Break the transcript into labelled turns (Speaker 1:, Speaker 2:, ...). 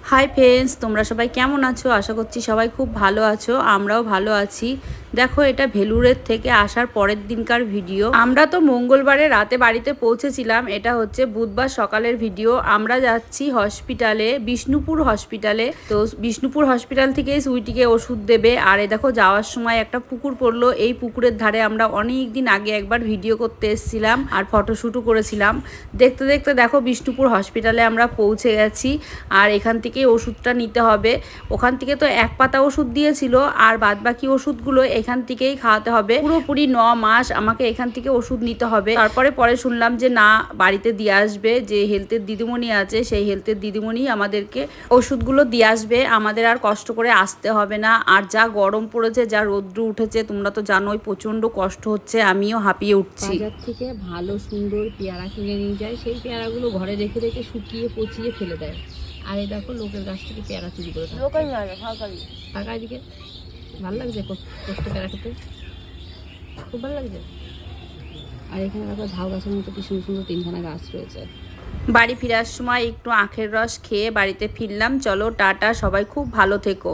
Speaker 1: Hi friends, তোমরা সবাই কেমন আছো? আশা করছি সবাই খুব ভালো আছো। আমরাও ভালো আছি। দেখো, এটা ভেলুরের থেকে আসার পরের দিনকার ভিডিও। আমরা তো মঙ্গলবারে রাতে বাড়িতে পৌঁছেছিলাম। এটা হচ্ছে বুধবার সকালের ভিডিও। আমরা যাচ্ছি হসপিটালে, বিষ্ণুপুর হসপিটালে। তো বিষ্ণুপুর হসপিটাল থেকেই সুইটিকে ওষুধ দেবে। আর এ দেখো, যাওয়ার সময় একটা পুকুর পড়লো। এই পুকুরের ধারে আমরা অনেক দিন আগে একবার ভিডিও করতে এসেছিলাম আর ফটোশ্যুটও করেছিলাম। দেখতে দেখতে দেখো, বিষ্ণুপুর হসপিটালে আমরা পৌঁছে গেছি। আর এখান থেকে ওষুধটা নিতে হবে। ওখান থেকে তো এক পাতা ওষুধ দিয়েছিল, আর বাদবাকি ওষুধগুলো এখান থেকেই খাওয়াতে হবে। পুরোপুরি 9 মাস আমাকে এখান থেকে ওষুধ নিতে হবে। তারপরে শুনলাম যে না, বাড়িতে দিয়ে আসবে, যে হেলথের দিদিমণি আছে সেই হেলথের দিদিমণি আমাদেরকে ওষুধগুলো দিয়ে আসবে। আমাদের আর কষ্ট করে আসতে হবে না। আর যা গরম পড়েছে, যা রৌদ্র উঠেছে, তোমরা তো জানোই, প্রচন্ড কষ্ট হচ্ছে। আমিও হাঁপিয়ে উঠছি।
Speaker 2: বাজার থেকে ভালো সুন্দর পেয়ারা কিনে নিয়ে যায়, সেই পেয়ারাগুলো ঘরে রেখে রেখে শুকিয়ে পচিয়ে ফেলে দেয়। আর এই দেখো, লোকের কাছ থেকে পেয়ারা চুরি করে টাকা এদিকে। ভালো লাগছে কষ্ট পেয়ারা খেতে, খুব ভালো লাগছে। আর এখানে দেখো, ঝাউ গাছের মতো কি সুন্দর সুন্দর 3খানা গাছ রয়েছে।
Speaker 1: বাড়ি ফেরার সময় একটু আখের রস খেয়ে বাড়িতে ফিরলাম। চলো টাটা, সবাই খুব ভালো থেকো।